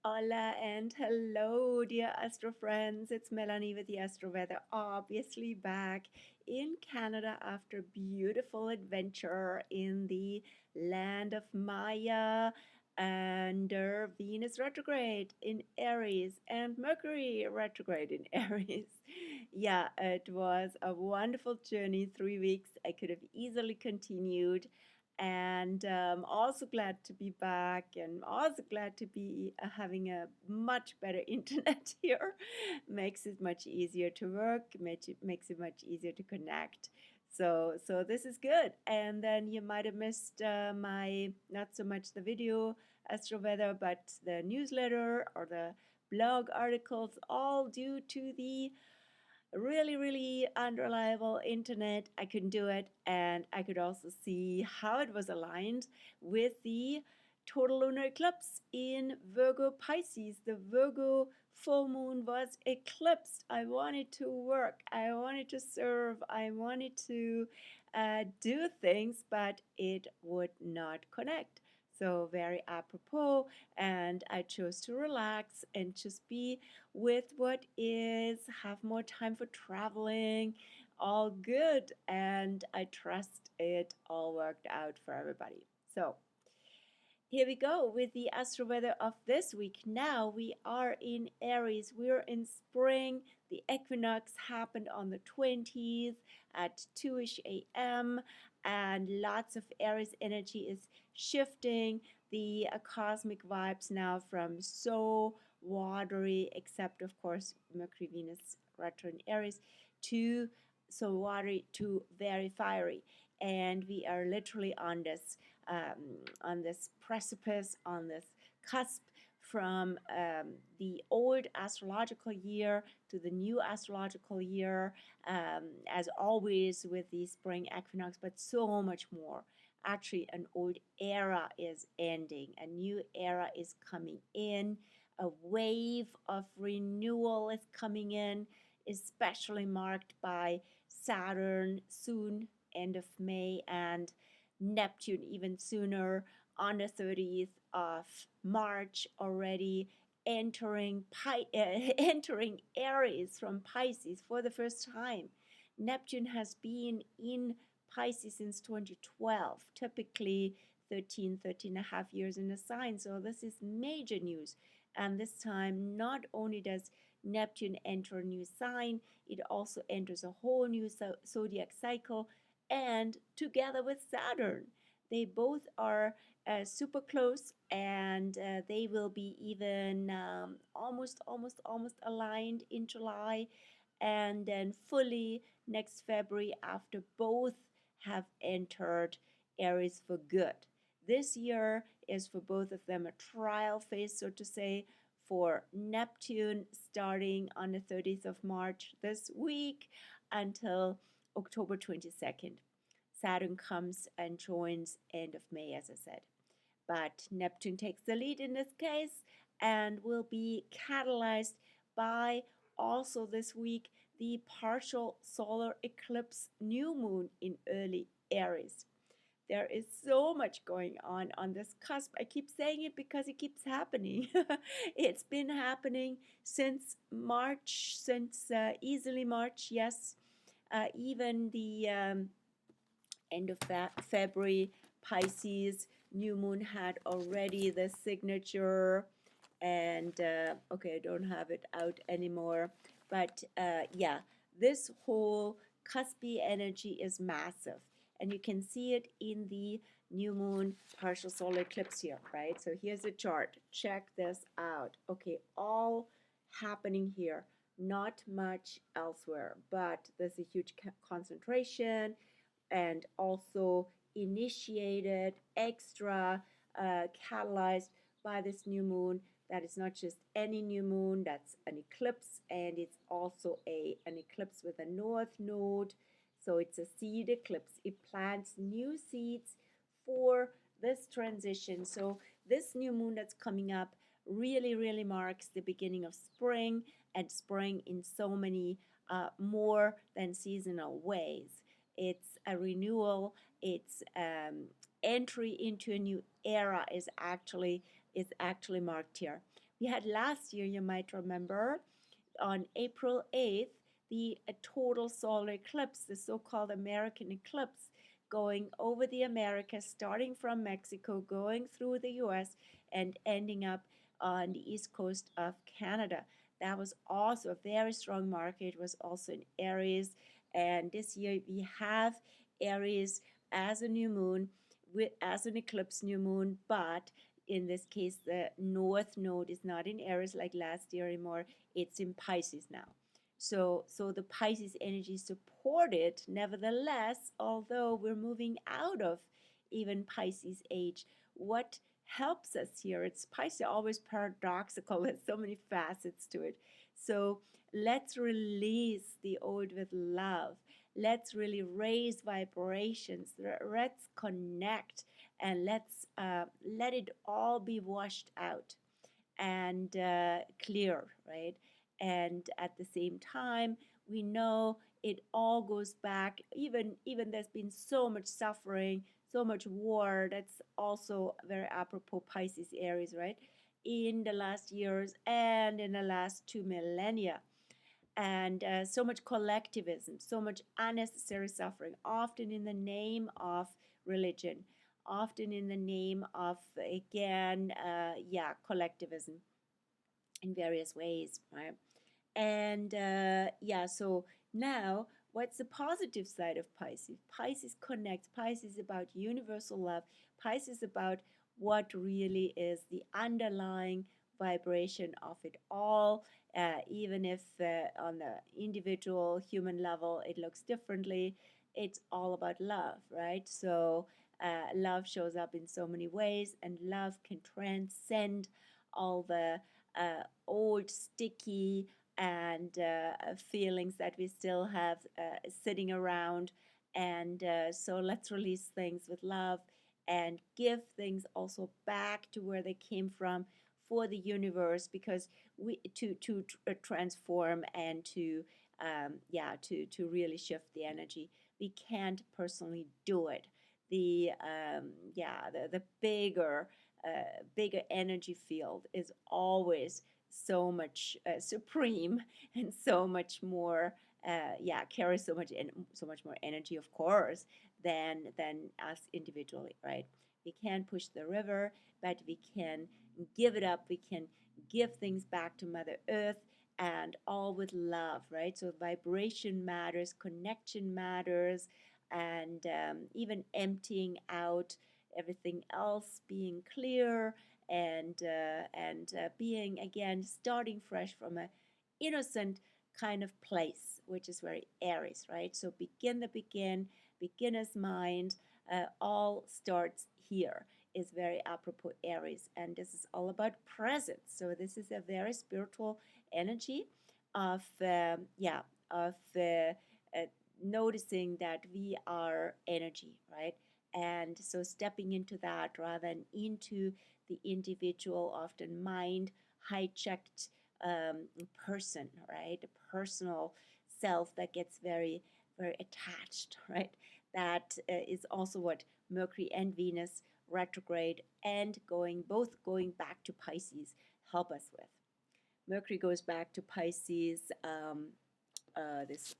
Hola and hello, dear Astro friends. It's Melanie with the Astro Weather, obviously back in Canada after a beautiful adventure in the land of Maya under Venus retrograde in Aries and Mercury retrograde in Aries. Yeah, it was a wonderful journey, 3 weeks. I could have easily continued and also glad to be back and also glad to be having a much better internet here. Makes it much easier to work, makes it much easier to connect. So this is good. And then you might have missed my, not so much the video Astro Weather, but the newsletter or the blog articles, all due to the really unreliable internet. I couldn't do it, and I could also see how it was aligned with the total lunar eclipse in Virgo Pisces. The Virgo full moon was eclipsed. I wanted to work, I wanted to serve, I wanted to do things, but it would not connect. So very apropos, and I chose to relax and just be with what is, have more time for traveling, all good, and I trust it all worked out for everybody. So here we go with the astro weather of this week. Now we are in Aries, we're in spring. The equinox happened on the 20th at 2ish a.m. and lots of Aries energy is shifting. The cosmic vibes now from so watery, except of course Mercury Venus retro in Aries, to so watery to very fiery, and we are literally on this precipice, on this cusp from the old astrological year to the new astrological year, as always with the spring equinox, but so much more. Actually, an old era is ending, a new era is coming in, a wave of renewal is coming in, especially marked by Saturn soon, end of May, and Neptune even sooner on the 30th of March already entering entering Aries from Pisces for the first time. Neptune has been in Pisces since 2012, typically 13 and a half years in a sign. So this is major news. And this time, not only does Neptune enter a new sign, it also enters a whole new zodiac cycle, and together with Saturn. They both are super close, and they will be even almost aligned in July, and then fully next February after both have entered Aries for good. This year is for both of them a trial phase, so to say, for Neptune starting on the 30th of March this week until October 22nd. Saturn comes and joins end of May, as I said. But Neptune takes the lead in this case and will be catalyzed by also this week the partial solar eclipse new moon in early Aries. There is so much going on this cusp. I keep saying it because it keeps happening. It's been happening since March, since easily March, yes. Even the end of February, Pisces new moon had already the signature, and okay, I don't have it out anymore, but yeah, this whole cuspy energy is massive, and you can see it in the new moon partial solar eclipse here, right? So here's the chart. Check this out. Okay, all happening here, not much elsewhere, but there's a huge concentration, and also initiated, extra catalyzed by this new moon. That is not just any new moon, that's an eclipse, and it's also an eclipse with a north node. So it's a seed eclipse. It plants new seeds for this transition. So this new moon that's coming up really marks the beginning of spring, and spring in so many more than seasonal ways. It's a renewal. It's entry into a new era is actually marked here. We had last year, you might remember, on April 8th, the total solar eclipse, the so-called American eclipse, going over the Americas, starting from Mexico, going through the US, and ending up on the east coast of Canada. That was also a very strong market. It was also in Aries. And this year we have Aries as a new moon, as an eclipse new moon, but in this case, the north node is not in Aries like last year anymore. It's in Pisces now. So the Pisces energy supported, nevertheless, although we're moving out of even Pisces age. What helps us here? It's Pisces always paradoxical. There's so many facets to it. So let's release the old with love. Let's really raise vibrations. Let's connect and let's let it all be washed out and clear, right? And at the same time, we know it all goes back. Even there's been so much suffering, so much war. That's also very apropos Pisces Aries, right? In the last years and in the last 2 millennia, and so much collectivism, so much unnecessary suffering, often in the name of religion, often in the name of, again, collectivism in various ways, right? And so now, what's the positive side of Pisces? Pisces connects. Pisces is about universal love. Pisces is about what really is the underlying vibration of it all, even if on the individual human level it looks differently. It's all about love, right? So love shows up in so many ways, and love can transcend all the old, sticky, and feelings that we still have sitting around. And so let's release things with love and give things also back to where they came from for the universe, because we to transform and to really shift the energy. We can't personally do it. The bigger energy field is always so much supreme and so much more carries so much more energy, of course, than us individually, right? We can push the river, but we can give it up. We can give things back to Mother Earth, and all with love, right? So vibration matters, connection matters, and even emptying out everything else, being clear, and being, again, starting fresh from a innocent kind of place, which is very Aries, right? So beginner's mind, all starts here, is very apropos Aries, and this is all about presence. So this is a very spiritual energy of noticing that we are energy, right? And so stepping into that rather than into the individual, often mind hijacked person, right? A personal self that gets very, very attached, right? That is also what Mercury and Venus retrograde and both going back to Pisces help us with. Mercury goes back to Pisces.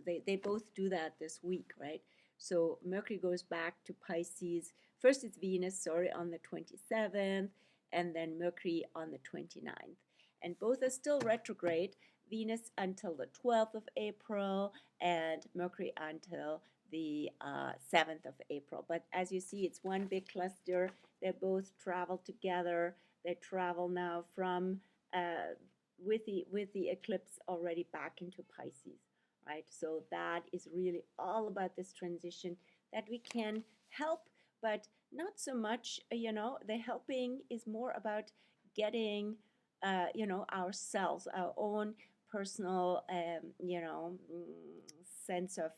They both do that this week, right? So Mercury goes back to Pisces. First it's Venus, on the 27th, and then Mercury on the 29th. And both are still retrograde. Venus until the 12th of April, and Mercury until the 7th of April. But as you see, it's one big cluster. They both travel together. They travel now from with the eclipse already back into Pisces, right? So that is really all about this transition that we can help, but not so much, the helping is more about getting, ourselves, our own personal, sense of,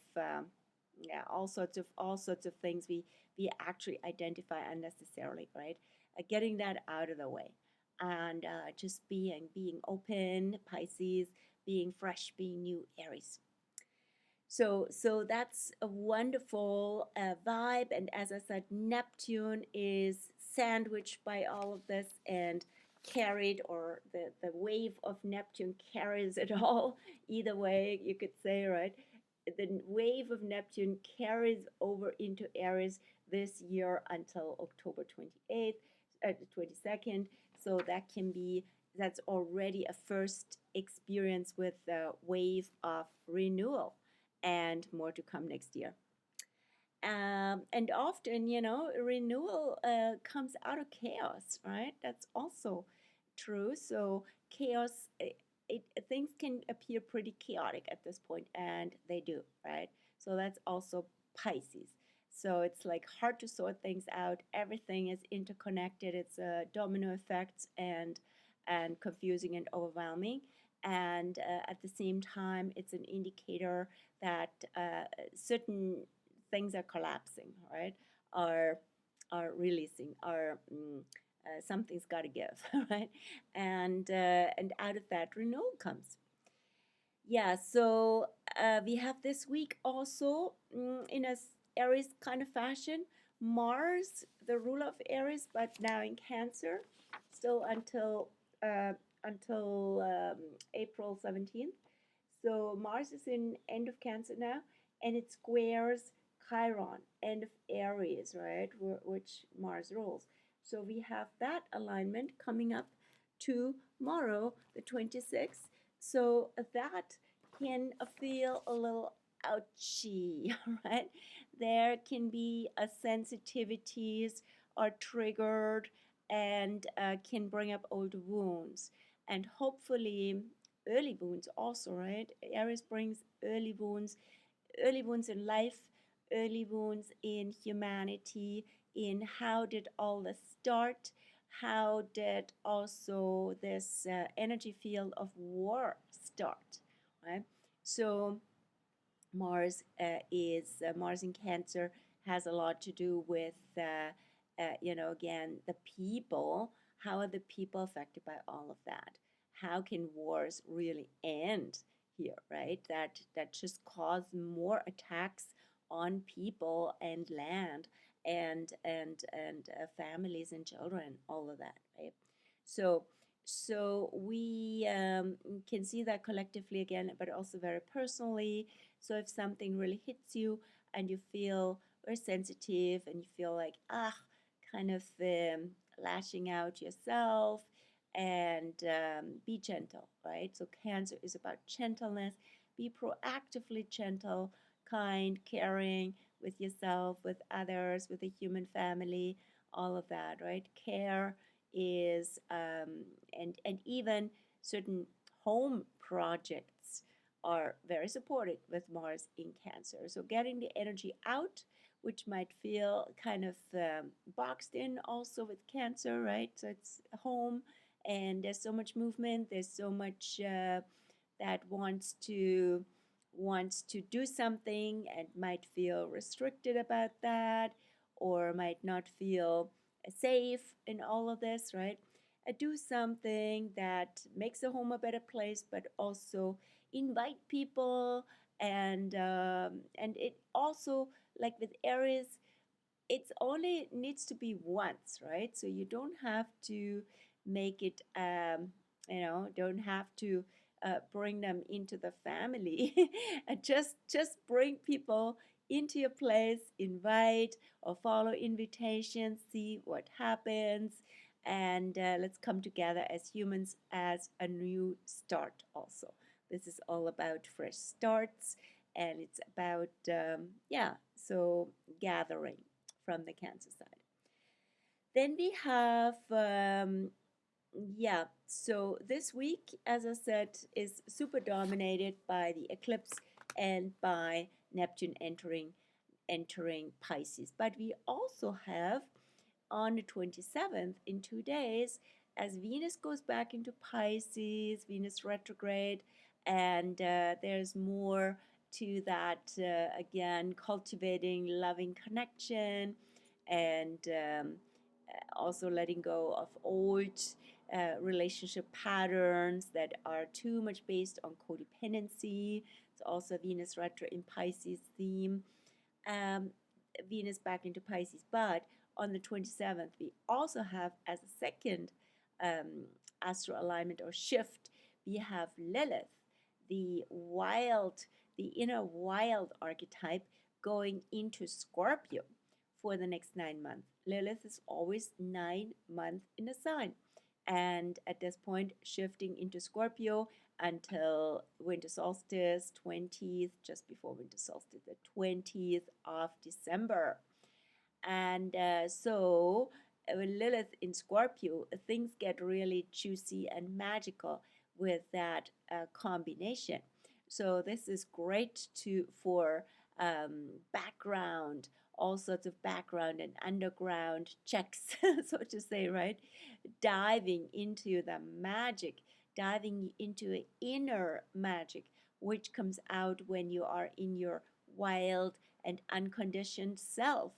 all sorts of things we actually identify unnecessarily, right? Getting that out of the way, and just being open, Pisces, being fresh, being new, Aries. So that's a wonderful vibe, and as I said, Neptune is sandwiched by all of this, and carried, or the wave of Neptune carries it all. Either way, you could say, right? The wave of Neptune carries over into Aries this year until October 28th, 22nd. So that's already a first experience with the wave of renewal, and more to come next year. And often, renewal comes out of chaos, right? That's also true. So chaos, things can appear pretty chaotic at this point, and they do, right? So that's also Pisces. So it's like hard to sort things out. Everything is interconnected. It's domino effects and confusing and overwhelming. And at the same time, it's an indicator that certain things are collapsing, right? Are are releasing, are something's got to give, right? And out of that, renewal comes. Yeah, so we have this week also in a Aries kind of fashion, Mars, the ruler of Aries, but now in Cancer, still until April 17th. So Mars is in end of Cancer now, and it squares Chiron, end of Aries, right, which Mars rules. So we have that alignment coming up tomorrow, the 26th. So that can feel a little ouchy, right? There can be a sensitivities are triggered and can bring up old wounds. And hopefully early wounds also, right? Aries brings early wounds in life, early wounds in humanity, in how did all this start, how did also this energy field of war start, right? So Mars in Cancer has a lot to do with again, the people. How are the people affected by all of that? How can wars really end here, right? That just cause more attacks on people and land and families and children, all of that, right? So we can see that collectively again, but also very personally. So if something really hits you and you feel very sensitive and you feel like, kind of lashing out yourself, and be gentle, right? So Cancer is about gentleness. Be proactively gentle, kind, caring with yourself, with others, with the human family, all of that, right? Care is, and even certain home projects are very supported with Mars in Cancer. So getting the energy out, which might feel kind of boxed in also with Cancer, right? So it's home, and there's so much movement. There's so much that wants to do something and might feel restricted about that, or might not feel safe in all of this, right? Do something that makes the home a better place, but also invite people, and it also, like with Aries, it's only needs to be once, right? So you don't have to make it, don't have to bring them into the family. Just bring people into your place, invite or follow invitations, see what happens, and let's come together as humans as a new start also. This is all about fresh starts, and it's about, so gathering from the Cancer side. Then we have, so this week, as I said, is super dominated by the eclipse and by Neptune entering Pisces. But we also have on the 27th, in 2 days, as Venus goes back into Pisces, Venus retrograde, and there's more to that, again, cultivating loving connection, and also letting go of old relationship patterns that are too much based on codependency. It's also Venus retro in Pisces theme. Venus back into Pisces. But on the 27th, we also have as a second astro alignment or shift, we have Lilith, the wild, the inner wild archetype, going into Scorpio for the next 9 months. Lilith is always 9 months in a sign, and at this point, shifting into Scorpio until winter solstice, 20th, just before winter solstice, the 20th of December. And so, with Lilith in Scorpio, things get really juicy and magical with that combination. So this is great for background, all sorts of background and underground checks, so to say, right? Diving into the magic, diving into inner magic, which comes out when you are in your wild and unconditioned self.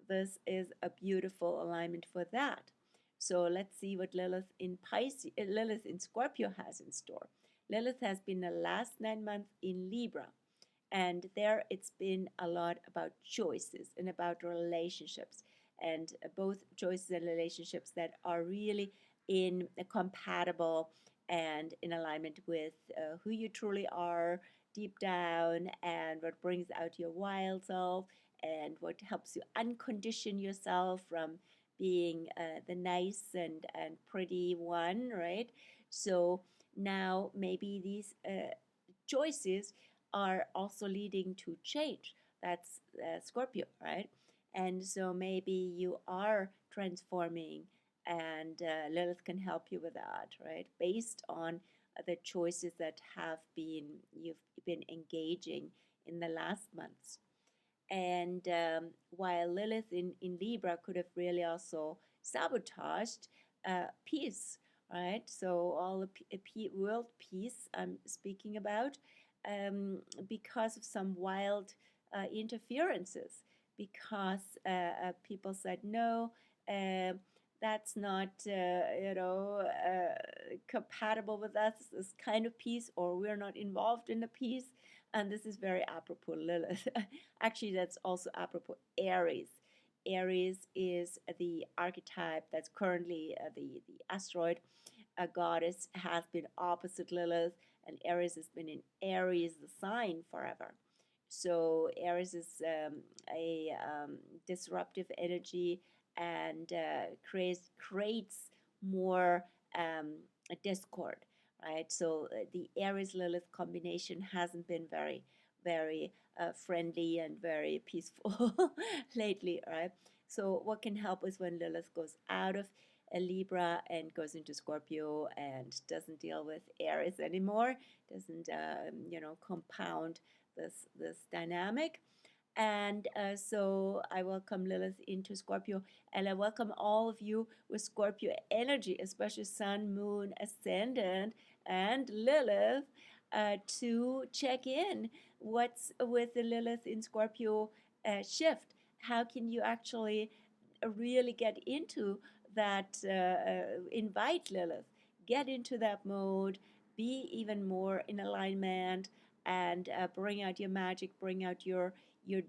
This is a beautiful alignment for that. So let's see what Lilith in Pisces, Lilith in Scorpio has in store. Lilith has been the last 9 months in Libra, and there it's been a lot about choices and about relationships, and both choices and relationships that are really in compatible and in alignment with who you truly are deep down, and what brings out your wild self, and what helps you uncondition yourself from being the nice and pretty one, right? So now maybe these choices are also leading to change. That's Scorpio, right? And so maybe you are transforming, and Lilith can help you with that, right? Based on the choices that have been you've been engaging in the last months. And while Lilith in Libra could have really also sabotaged peace, right? So all the world peace I'm speaking about, because of some wild interferences, because people said no. That's not, compatible with us, this kind of peace, or we're not involved in the peace. And this is very apropos Lilith. Actually, that's also apropos Aries. Aries is the archetype that's currently the asteroid. A goddess has been opposite Lilith, and Aries has been in Aries, the sign, forever. So Aries is a disruptive energy, and creates more discord, right? So the Aries Lilith combination hasn't been very friendly and very peaceful lately, right? So what can help is when Lilith goes out of a Libra and goes into Scorpio and doesn't deal with Aries anymore, doesn't compound this dynamic. And so I welcome Lilith into Scorpio, and I welcome all of you with Scorpio energy, especially Sun, Moon, Ascendant, and Lilith, to check in what's with the Lilith in Scorpio shift. How can you actually really get into that? Invite Lilith, get into that mode, be even more in alignment, and bring out your magic, bring out your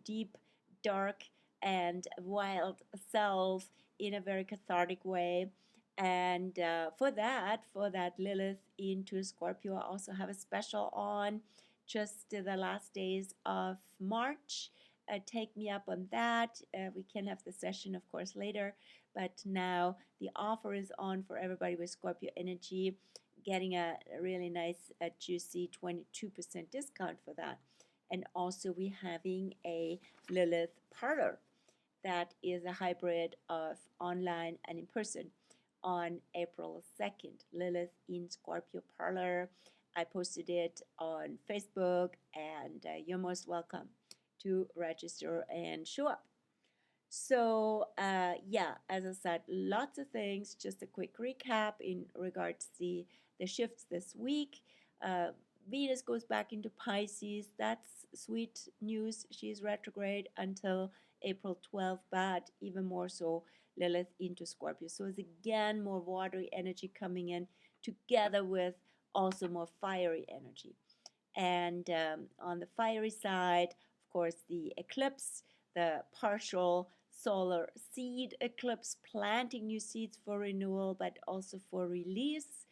deep, dark, and wild self in a very cathartic way. And for that Lilith into Scorpio, I also have a special on just the last days of March. Take me up on that. We can have the session, of course, later, but now the offer is on for everybody with Scorpio energy, getting a really nice, juicy 22% discount for that. And also we having a Lilith parlor that is a hybrid of online and in person on April 2nd. Lilith in Scorpio parlor. I posted it on Facebook, and you're most welcome to register and show up. So, yeah, as I said, lots of things. Just a quick recap in regards to the shifts this week. Venus goes back into Pisces. That's sweet news. She's retrograde until April 12th, but even more so, Lilith into Scorpio. So it's again more watery energy coming in together with also more fiery energy. And on the fiery side, of course, the eclipse, the partial solar seed eclipse, planting new seeds for renewal, but also for release,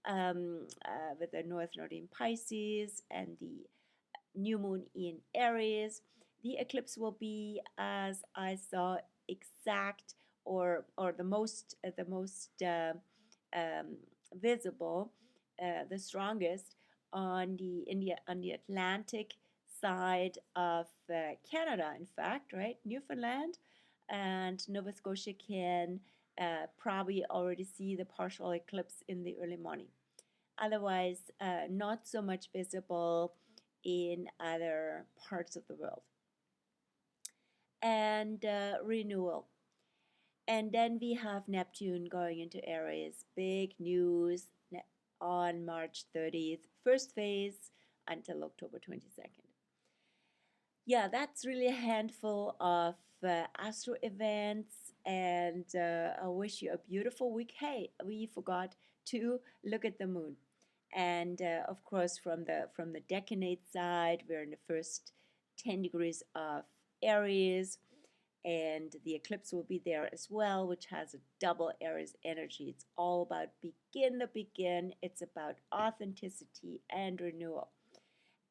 with the North Node in Pisces and the new moon in Aries. The eclipse will be, as I saw, exact or the most um, visible, the strongest on the Atlantic side of Canada. In fact, right, Newfoundland and Nova Scotia can probably already see the partial eclipse in the early morning. Otherwise, not so much visible in other parts of the world. And renewal. And then we have Neptune going into Aries. Big news on March 30th, first phase until October 22nd. Yeah, that's really a handful of astro events, and I wish you a beautiful week. Hey, we forgot to look at the moon, and of course, from the decanate side, we're in the first 10 degrees of Aries, and the eclipse will be there as well, which has a double Aries energy. It's all about begin the begin. It's about authenticity and renewal.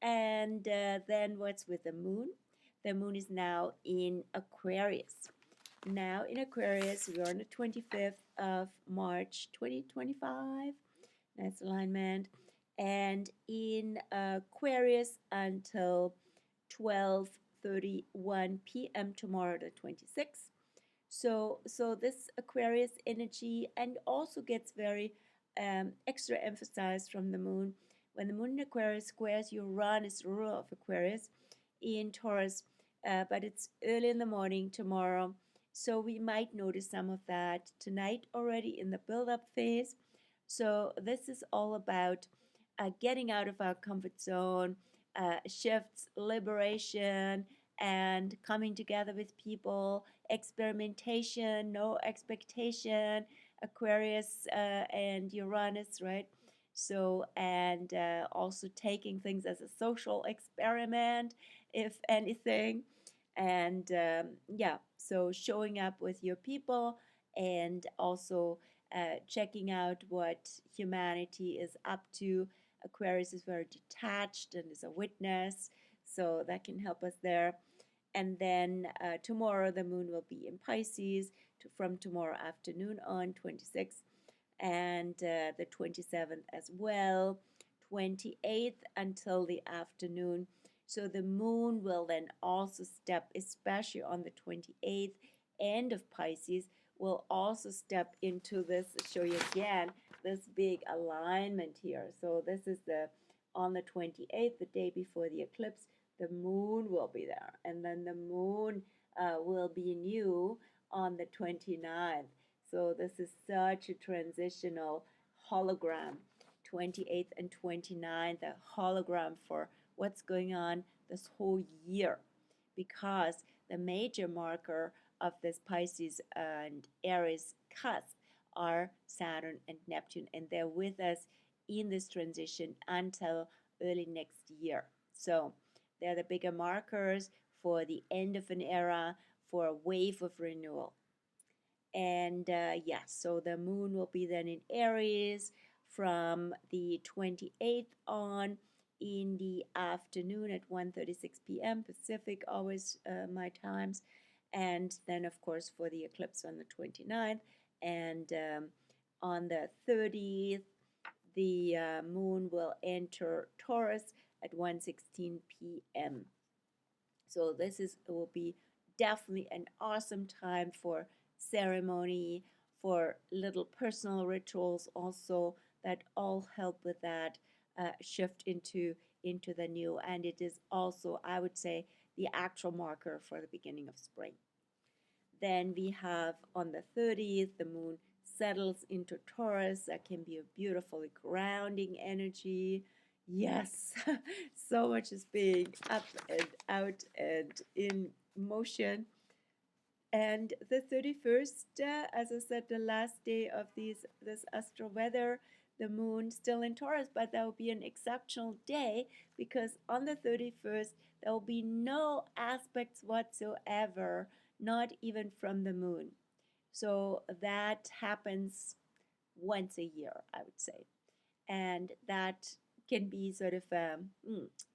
And then what's with the moon? The moon is now in Aquarius. Now in Aquarius, we are on the 25th of March 2025. Nice alignment. And in Aquarius until 12:31 p.m. tomorrow, the 26th. So this Aquarius energy and also gets very extra emphasized from the moon. When the moon in Aquarius squares Uranus, the ruler of Aquarius, in Taurus, but it's early in the morning tomorrow. So we might notice some of that tonight already in the build-up phase. So this is all about getting out of our comfort zone, shifts, liberation, and coming together with people, experimentation, no expectation, Aquarius and Uranus, right? So, and also taking things as a social experiment, if anything. And yeah, so showing up with your people and also checking out what humanity is up to. Aquarius is very detached and is a witness, so that can help us there. And then tomorrow the moon will be in Pisces from tomorrow afternoon on 26th, and the 27th as well, 28th until the afternoon. So the moon will then also step, especially on the 28th, end of Pisces, will also step into this, show you again, this big alignment here. So this is on the 28th, the day before the eclipse, the moon will be there. And then the moon will be new on the 29th. So this is such a transitional hologram, 28th and 29th, a hologram for what's going on this whole year, because the major marker of this Pisces and Aries cusp are Saturn and Neptune, and they're with us in this transition until early next year. So they're the bigger markers for the end of an era, for a wave of renewal. And yeah, so the moon will be then in Aries from the 28th on in the afternoon at 1:36 p.m. Pacific, always my times. And then, of course, for the eclipse on the 29th. And on the 30th, the moon will enter Taurus at 1:16 p.m. So this will be definitely an awesome time for ceremony, for little personal rituals also that all help with that shift into the new. And it is also, I would say, the actual marker for the beginning of spring. Then we have on the 30th, the moon settles into Taurus. That can be a beautifully grounding energy. Yes, so much is being up and out and in motion. And the 31st, as I said, the last day of this astro weather, the moon still in Taurus, but that will be an exceptional day because on the 31st, there will be no aspects whatsoever, not even from the moon. So that happens once a year, I would say. And that can be sort of a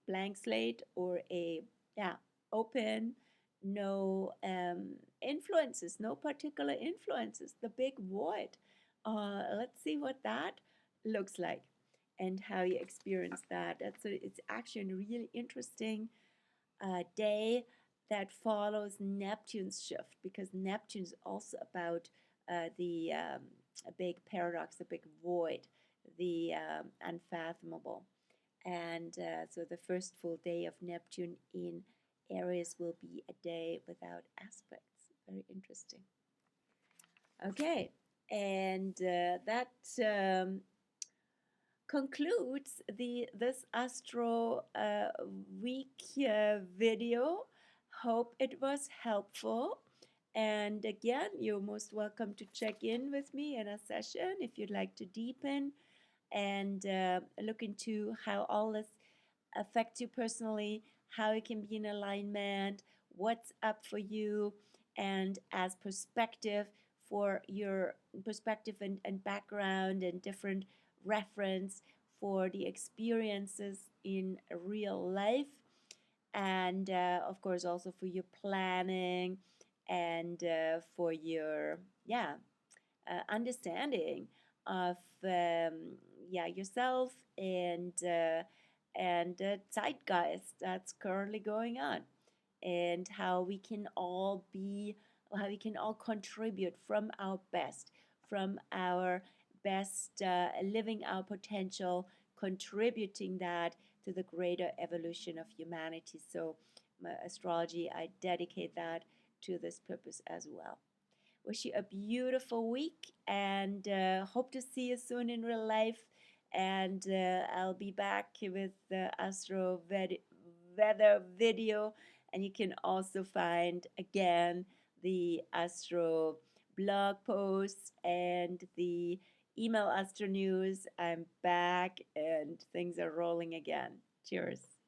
blank slate or a, yeah, open, no influences, no particular influences, the big void. Let's see what that looks like and how you experience that. It's actually a really interesting day that follows Neptune's shift, because Neptune is also about the a big paradox, a big void, the unfathomable. And so the first full day of Neptune in Aries will be a day without aspects. Very interesting. Okay, and that concludes this Astro week video. Hope it was helpful. And again, you're most welcome to check in with me in a session if you'd like to deepen and look into how all this affects you personally, how it can be in alignment, what's up for you, and as perspective for your perspective and background and different reference for the experiences in real life, and of course also for your planning and for your understanding of yourself and the zeitgeist that's currently going on, and how we can all contribute from our best, living our potential, contributing that to the greater evolution of humanity. So my astrology, I dedicate that to this purpose as well. Wish you a beautiful week, and hope to see you soon in real life. And I'll be back with the Astro Weather video, and you can also find again the Astro blog posts and the email Astro news. I'm back and things are rolling again. Cheers.